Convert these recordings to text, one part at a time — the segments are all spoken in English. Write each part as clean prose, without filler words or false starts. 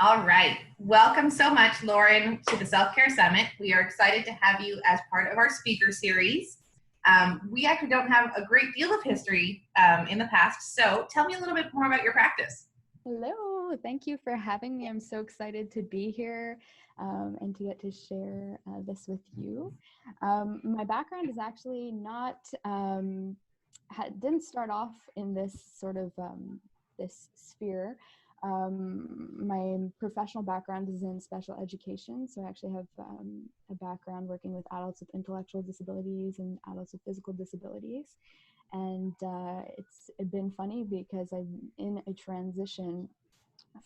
All right. Welcome so much, Lauren, to the Self-Care Summit. We are excited to have you as part of our speaker series. We actually don't have a great deal of history in the past, so tell me a little bit more about your practice. Hello, thank you for having me. I'm so excited to be here and to get to share this with you. My background is actually not, didn't start off in this sort of this sphere. My professional background is in special education, so I actually have a background working with adults with intellectual disabilities and adults with physical disabilities. And it's been funny because I'm in a transition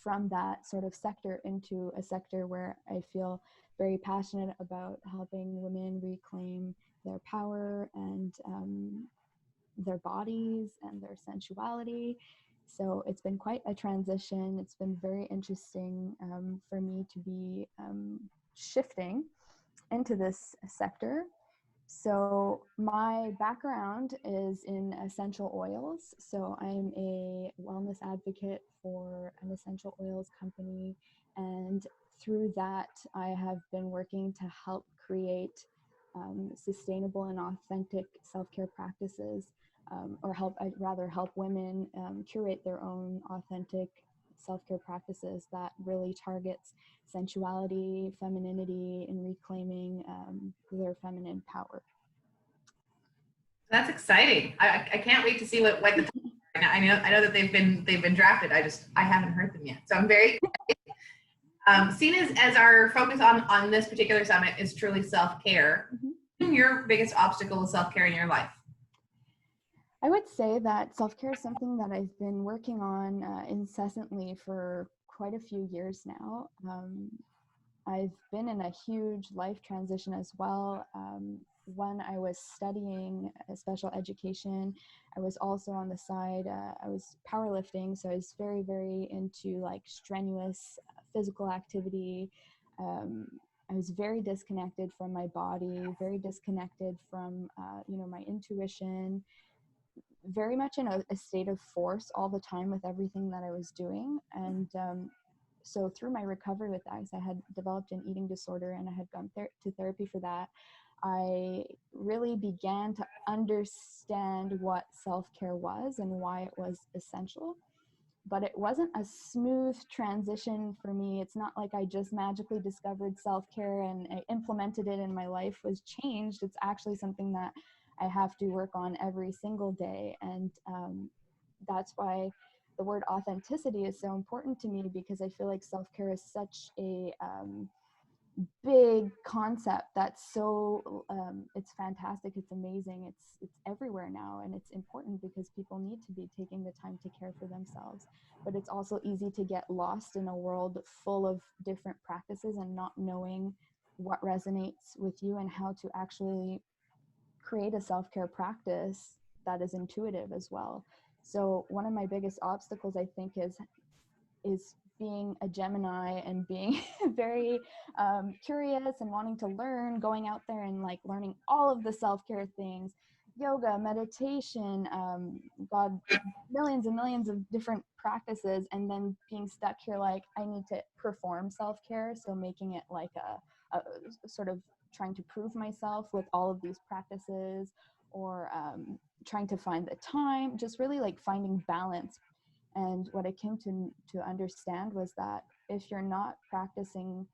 from that sort of sector into a sector where I feel very passionate about helping women reclaim their power and their bodies and their sensuality. So it's been quite a transition. It's been very interesting for me to be shifting into this sector. So my background is in essential oils. So I'm a wellness advocate for an essential oils company. And through that, I have been working to help create sustainable and authentic self-care practices, I'd rather help women curate their own authentic self-care practices that really targets sensuality, femininity, and reclaiming their feminine power. That's exciting. I can't wait to see what the I know that they've been drafted. I haven't heard them yet, so I'm very excited. Seen as our focus on this particular summit is truly self-care. Mm-hmm. Your biggest obstacle with self-care in your life? I would say that self-care is something that I've been working on incessantly for quite a few years now. I've been in a huge life transition as well. When I was studying special education, I was also on the side, I was powerlifting, so I was very, very into like strenuous physical activity. I was very disconnected from my body, very disconnected from, my intuition, very much in a state of force all the time with everything that I was doing. And so through my recovery with that, I had developed an eating disorder and I had gone to therapy for that. I really began to understand what self-care was and why it was essential. But it wasn't a smooth transition for me. It's not like I just magically discovered self-care and I implemented it and my life was changed. It's actually something that I have to work on every single day. And that's why the word authenticity is so important to me, because I feel like self-care is such a big concept that's so it's fantastic, it's amazing, it's everywhere now, and it's important because people need to be taking the time to care for themselves. But it's also easy to get lost in a world full of different practices and not knowing what resonates with you and how to actually create a self-care practice that is intuitive as well. So one of my biggest obstacles, I think, is being a Gemini and being very curious and wanting to learn, going out there and like learning all of the self-care things, yoga, meditation, millions and millions of different practices, and then being stuck here like I need to perform self-care. So making it like a sort of trying to prove myself with all of these practices, or trying to find the time, just really like finding balance. And what I came to understand was that if you're not practicing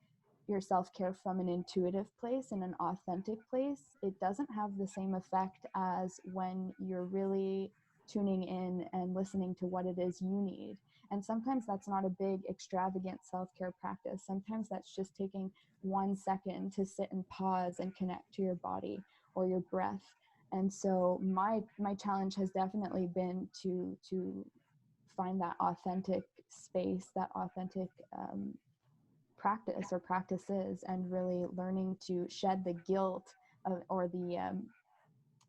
your self-care from an intuitive place and an authentic place, it doesn't have the same effect as when you're really tuning in and listening to what it is you need. And sometimes that's not a big extravagant self-care practice. Sometimes that's just taking 1 second to sit and pause and connect to your body or your breath. And so my challenge has definitely been to find that authentic space, that authentic practice or practices, and really learning to shed the guilt or the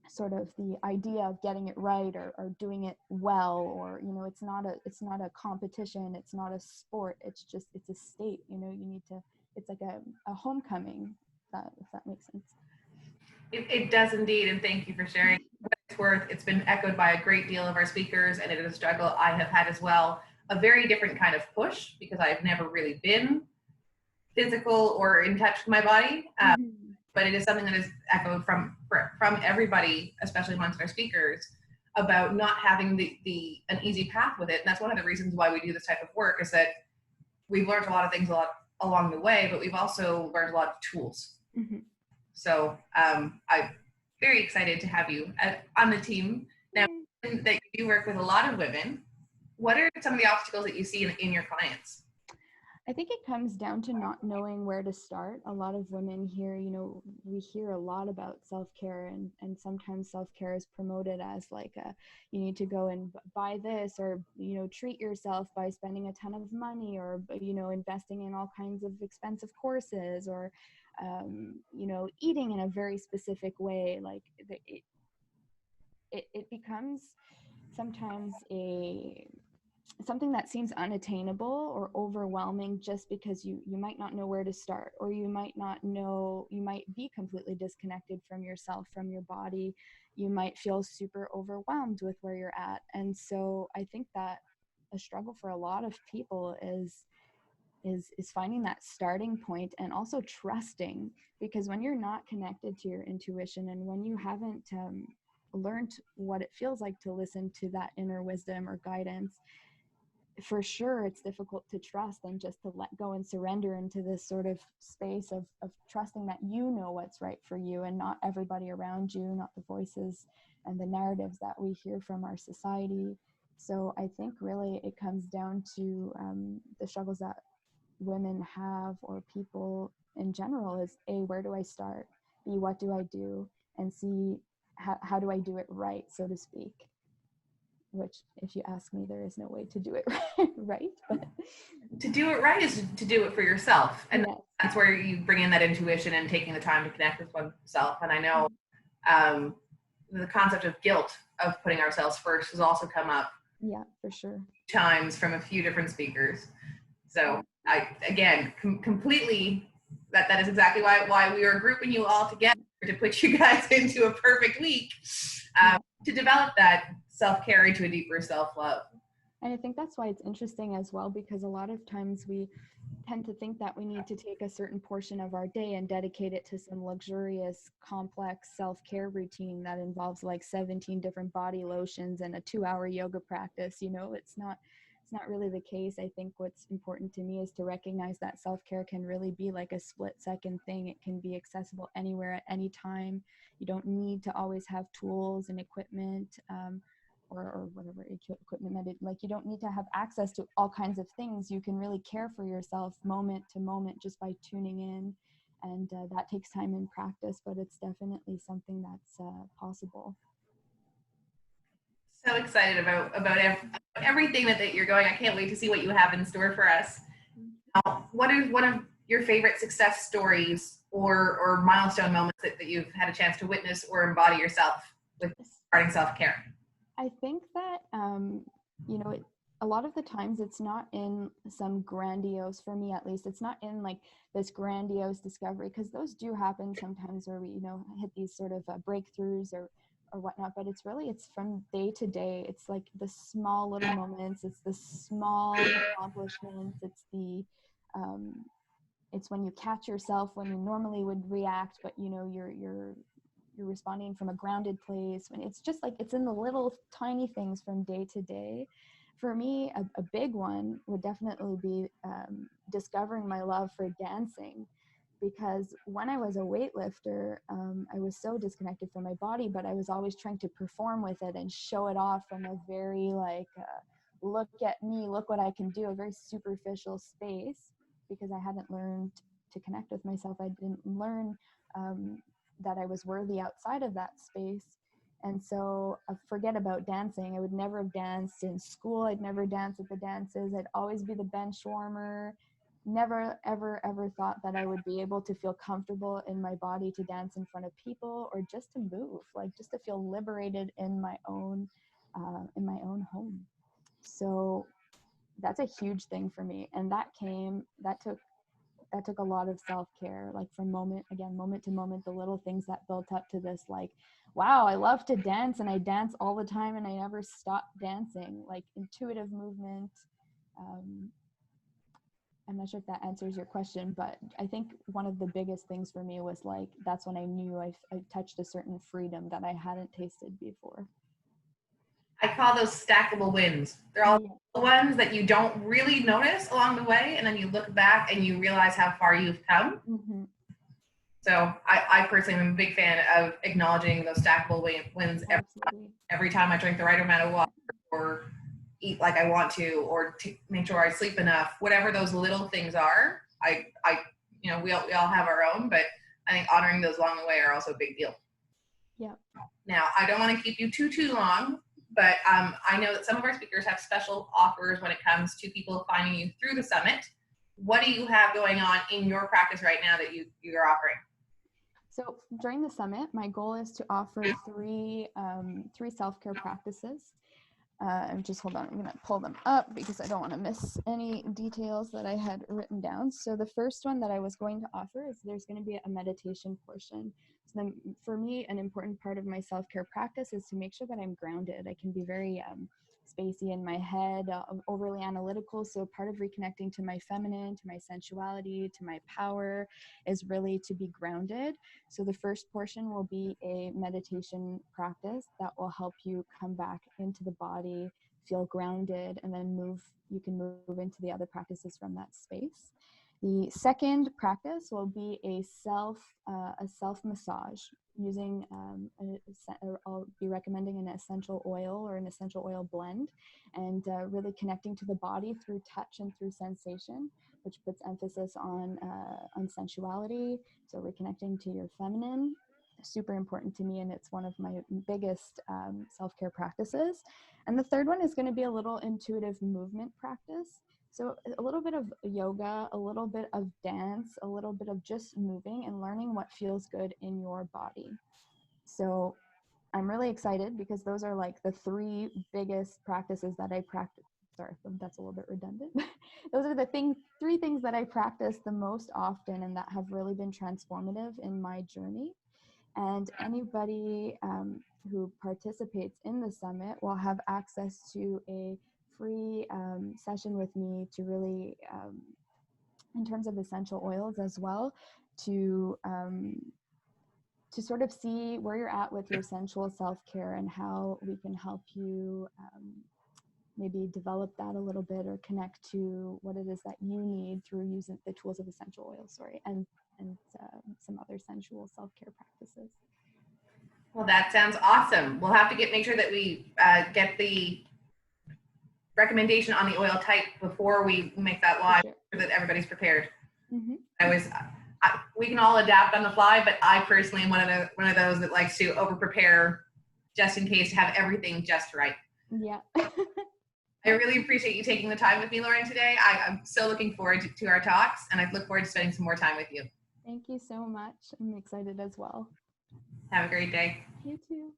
sort of the idea of getting it right or doing it well, or it's not a competition, it's not a sport, it's a state. You need to, it's like a homecoming, if that makes sense. It does indeed, and thank you for sharing. What it's worth, it's been echoed by a great deal of our speakers, and it is a struggle I have had as well, a very different kind of push because I've never really been physical or in touch with my body. But it is something that is echoed from everybody, especially amongst our speakers, about not having an easy path with it. And that's one of the reasons why we do this type of work, is that we've learned a lot of things along the way, but we've also learned a lot of tools. So I'm very excited to have you on the team. Now that you work with a lot of women, what are some of the obstacles that you see in your clients? I think it comes down to not knowing where to start. A lot of women here, we hear a lot about self-care, and sometimes self-care is promoted as like you need to go and buy this, or, treat yourself by spending a ton of money, or, investing in all kinds of expensive courses, or, eating in a very specific way. Like it becomes sometimes something that seems unattainable or overwhelming, just because you might not know where to start, or you might be completely disconnected from yourself, from your body. You might feel super overwhelmed with where you're at. And so I think that a struggle for a lot of people is finding that starting point, and also trusting, because when you're not connected to your intuition, and when you haven't learned what it feels like to listen to that inner wisdom or guidance, for sure it's difficult to trust and just to let go and surrender into this sort of space of trusting that you know what's right for you, and not everybody around you, not the voices and the narratives that we hear from our society. So I think really it comes down to the struggles that women have, or people in general, is A, where do I start? B, what do I do? And C, how do I do it right, so to speak? Which, if you ask me, there is no way to do it right. But to do it right is to do it for yourself. And yes, that's where you bring in that intuition and taking the time to connect with oneself. And I know the concept of guilt of putting ourselves first has also come up. Yeah, for sure. Times from a few different speakers. So I, again, completely, that is exactly why we are grouping you all together, to put you guys into a perfect week to develop that self-care into a deeper self-love. And I think that's why it's interesting as well, because a lot of times we tend to think that we need to take a certain portion of our day and dedicate it to some luxurious, complex self-care routine that involves like 17 different body lotions and a 2-hour yoga practice. It's not really the case. I think what's important to me is to recognize that self-care can really be like a split-second thing. It can be accessible anywhere at any time. You don't need to always have tools and equipment, or whatever equipment, like you don't need to have access to all kinds of things. You can really care for yourself moment to moment just by tuning in, and that takes time and practice, but it's definitely something that's possible. So excited about everything that you're going. I can't wait to see what you have in store for us. What is one of your favorite success stories or milestone moments that you've had a chance to witness or embody yourself with starting self-care? I think that, a lot of the times it's not in some grandiose, for me at least, it's not in like this grandiose discovery, because those do happen sometimes where we, hit these sort of breakthroughs or whatnot, but it's from day to day. It's like the small little moments, it's the small accomplishments, it's when you catch yourself when you normally would react, but you're responding from a grounded place. When it's just like, it's in the little tiny things from day to day. For me, a big one would definitely be discovering my love for dancing, because when I was a weightlifter, I was so disconnected from my body, but I was always trying to perform with it and show it off from a very look at me, look what I can do, a very superficial space, because I hadn't learned to connect with myself. I didn't learn that I was worthy outside of that space. And so forget about dancing. I would never have danced in school. I'd never dance at the dances. I'd always be the bench warmer. Never, ever, ever thought that I would be able to feel comfortable in my body to dance in front of people, or just to move, like just to feel liberated in my own home. So that's a huge thing for me. And that took a lot of self-care, like from moment to moment, the little things that built up to this, like, wow, I love to dance, and I dance all the time, and I never stop dancing, like intuitive movement, I'm not sure if that answers your question, but I think one of the biggest things for me was like, that's when I knew I touched a certain freedom that I hadn't tasted before. I call those stackable wins. They're all the ones that you don't really notice along the way, and then you look back and you realize how far you've come. Mm-hmm. So I personally am a big fan of acknowledging those stackable wins every time I drink the right amount of water, or eat like I want to, or make sure I sleep enough. Whatever those little things are, we all have our own, but I think honoring those along the way are also a big deal. Yeah. Now, I don't want to keep you too long, but I know that some of our speakers have special offers when it comes to people finding you through the summit. What do you have going on in your practice right now that you're offering? So during the summit, my goal is to offer three self-care practices. Just hold on, I'm going to pull them up because I don't want to miss any details that I had written down. So the first one that I was going to offer is there's going to be a meditation portion. So then for me, an important part of my self-care practice is to make sure that I'm grounded. I can be very spacey in my head, overly analytical. So part of reconnecting to my feminine, to my sensuality, to my power is really to be grounded. So the first portion will be a meditation practice that will help you come back into the body, feel grounded, and then you can move into the other practices from that space. The second practice will be a self massage using, I'll be recommending an essential oil or an essential oil blend, and really connecting to the body through touch and through sensation, which puts emphasis on sensuality. So reconnecting to your feminine, super important to me, and it's one of my biggest self-care practices. And the third one is going to be a little intuitive movement practice. So a little bit of yoga, a little bit of dance, a little bit of just moving and learning what feels good in your body. So I'm really excited because those are like the three biggest practices that I practice. Sorry, that's a little bit redundant. Those are the three things that I practice the most often and that have really been transformative in my journey. And anybody who participates in the summit will have access to a free session with me to really, in terms of essential oils as well, to sort of see where you're at with your sensual self-care and how we can help you maybe develop that a little bit or connect to what it is that you need through using the tools of essential oils, and some other sensual self-care practices. Well, that sounds awesome. We'll have to make sure that we get the recommendation on the oil type before we make that live, so that everybody's prepared. Mm-hmm. We can all adapt on the fly, but I personally am one of those that likes to over prepare just in case to have everything just right. Yeah. I really appreciate you taking the time with me, Lauren, today. I'm so looking forward to our talks, and I look forward to spending some more time with you. Thank you so much. I'm excited as well. Have a great day. You too.